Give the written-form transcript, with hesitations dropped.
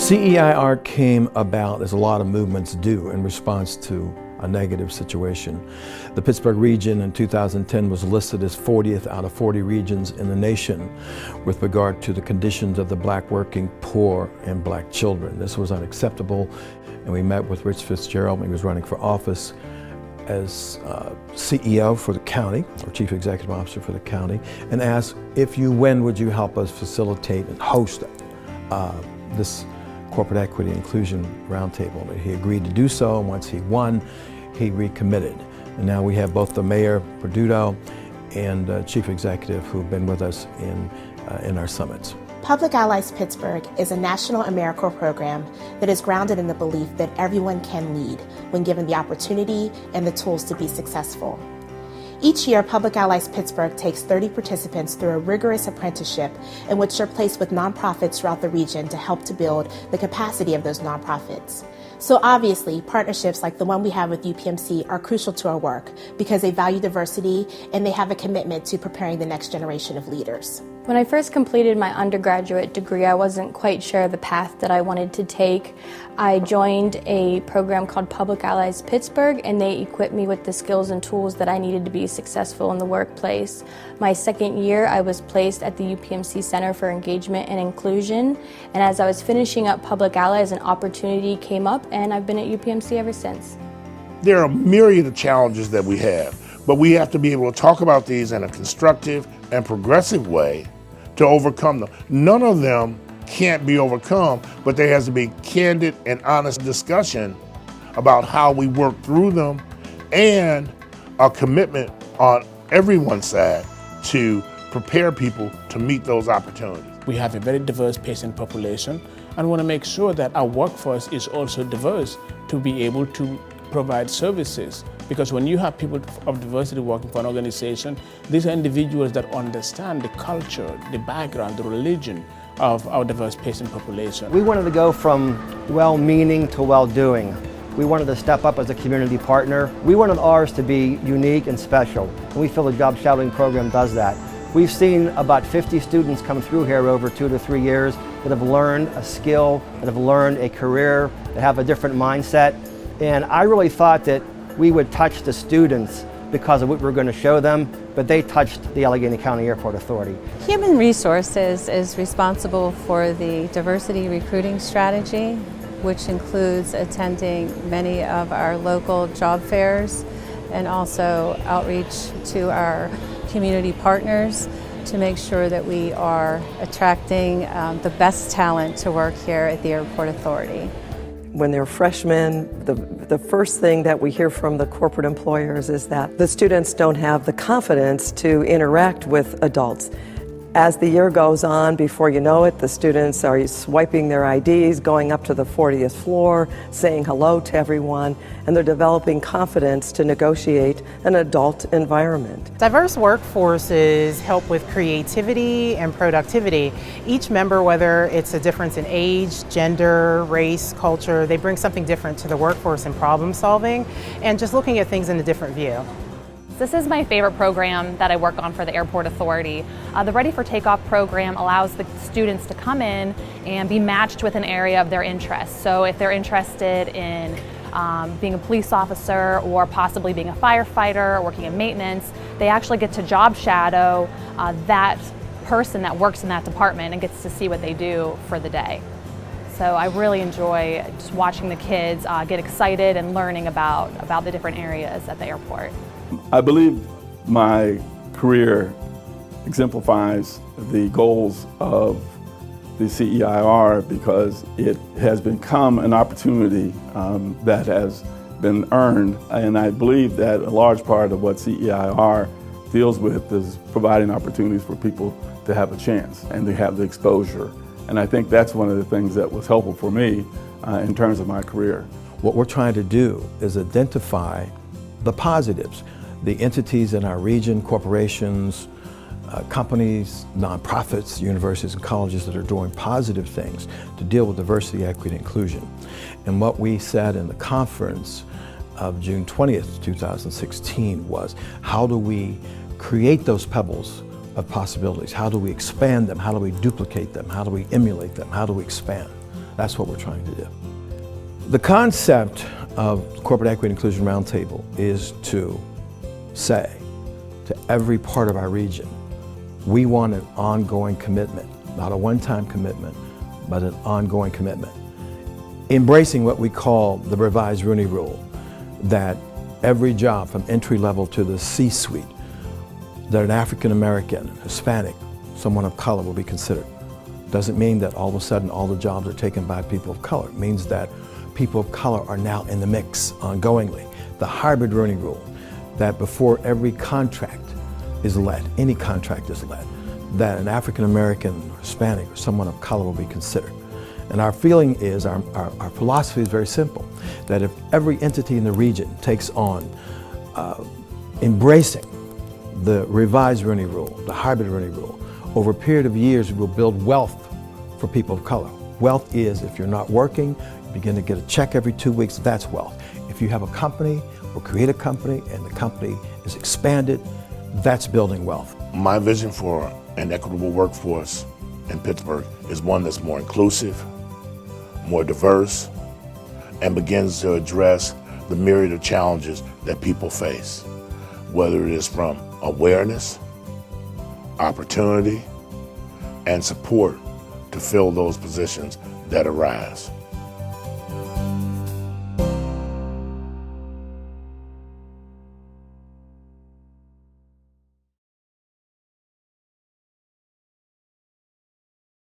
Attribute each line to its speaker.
Speaker 1: CEIR came about, as a lot of movements do, in response to a negative situation. The Pittsburgh region in 2010 was listed as 40th out of 40 regions in the nation with regard to the conditions of the black working poor and black children. This was unacceptable, and we met with Rich Fitzgerald when he was running for office as CEO for the county, or Chief Executive Officer for the county, and asked, if you win, would you help us facilitate and host this Corporate Equity Inclusion Roundtable? And he agreed to do so, and once he won, he recommitted. And now we have both the Mayor, Perduto, and Chief Executive who've been with us in our summits.
Speaker 2: Public Allies Pittsburgh is a national AmeriCorps program that is grounded in the belief that everyone can lead when given the opportunity and the tools to be successful. Each year, Public Allies Pittsburgh takes 30 participants through a rigorous apprenticeship in which they're placed with nonprofits throughout the region to help to build the capacity of those nonprofits. So obviously, partnerships like the one we have with UPMC are crucial to our work because they value diversity and they have a commitment to preparing the next generation of leaders.
Speaker 3: When I first completed my undergraduate degree, I wasn't quite sure the path that I wanted to take. I joined a program called Public Allies Pittsburgh, and they equipped me with the skills and tools that I needed to be successful in the workplace. My second year, I was placed at the UPMC Center for Engagement and Inclusion, and as I was finishing up Public Allies, an opportunity came up, and I've been at UPMC ever since.
Speaker 4: There are a myriad of challenges that we have, but we have to be able to talk about these in a constructive and progressive way to overcome them. None of them can't be overcome, but there has to be candid and honest discussion about how we work through them and a commitment on everyone's side to prepare people to meet those opportunities.
Speaker 5: We have a very diverse patient population and want to make sure that our workforce is also diverse to be able to provide services. Because when you have people of diversity working for an organization, these are individuals that understand the culture, the background, the religion of our diverse patient population.
Speaker 6: We wanted to go from well-meaning to well-doing. We wanted to step up as a community partner. We wanted ours to be unique and special, and we feel the job shadowing program does that. We've seen about 50 students come through here over 2 to 3 years that have learned a skill, that have learned a career, that have a different mindset. And I really thought that we would touch the students because of what we were going to show them, but they touched the Allegheny County Airport Authority.
Speaker 7: Human Resources is responsible for the diversity recruiting strategy, which includes attending many of our local job fairs and also outreach to our community partners to make sure that we are attracting the best talent to work here at the Airport Authority.
Speaker 8: When they're freshmen, the first thing that we hear from the corporate employers is that the students don't have the confidence to interact with adults. As the year goes on, before you know it, the students are swiping their IDs, going up to the 40th floor, saying hello to everyone, and they're developing confidence to negotiate an adult environment.
Speaker 9: Diverse workforces help with creativity and productivity. Each member, whether it's a difference in age, gender, race, culture, they bring something different to the workforce in problem solving and just looking at things in a different view.
Speaker 10: This is my favorite program that I work on for the Airport Authority. The Ready for Takeoff program allows the students to come in and be matched with an area of their interest. So if they're interested in being a police officer or possibly being a firefighter or working in maintenance, they actually get to job shadow that person that works in that department and gets to see what they do for the day. So I really enjoy just watching the kids get excited and learning about the different areas at the airport.
Speaker 11: I believe my career exemplifies the goals of the CEIR because it has become an opportunity that has been earned, and I believe that a large part of what CEIR deals with is providing opportunities for people to have a chance and to have the exposure. And I think that's one of the things that was helpful for me in terms of my career.
Speaker 1: What we're trying to do is identify the positives. The entities in our region, corporations, companies, nonprofits, universities and colleges that are doing positive things to deal with diversity, equity, and inclusion. And what we said in the conference of June 20th, 2016 was, how do we create those pebbles of possibilities? How do we expand them? How do we duplicate them? How do we emulate them? How do we expand That's what we're trying to do. The concept of Corporate Equity and Inclusion Roundtable is to say to every part of our region, we want an ongoing commitment, not a one-time commitment, but an ongoing commitment. Embracing what we call the revised Rooney Rule, that every job from entry level to the C-suite, that an African American, Hispanic, someone of color will be considered. Doesn't mean that all of a sudden all the jobs are taken by people of color. It means that people of color are now in the mix ongoingly. The hybrid Rooney Rule, that before every contract is let, any contract is let, that an African American, Hispanic, or someone of color will be considered. And our feeling is, our philosophy is very simple, that if every entity in the region takes on embracing the revised Rooney Rule, the hybrid Rooney Rule, over a period of years we will build wealth for people of color. Wealth is, if you're not working, you begin to get a check every 2 weeks, that's wealth. If you have a company or create a company and the company is expanded, that's building wealth.
Speaker 4: My vision for an equitable workforce in Pittsburgh is one that's more inclusive, more diverse, and begins to address the myriad of challenges that people face, whether it is from awareness, opportunity, and support to fill those positions that arise.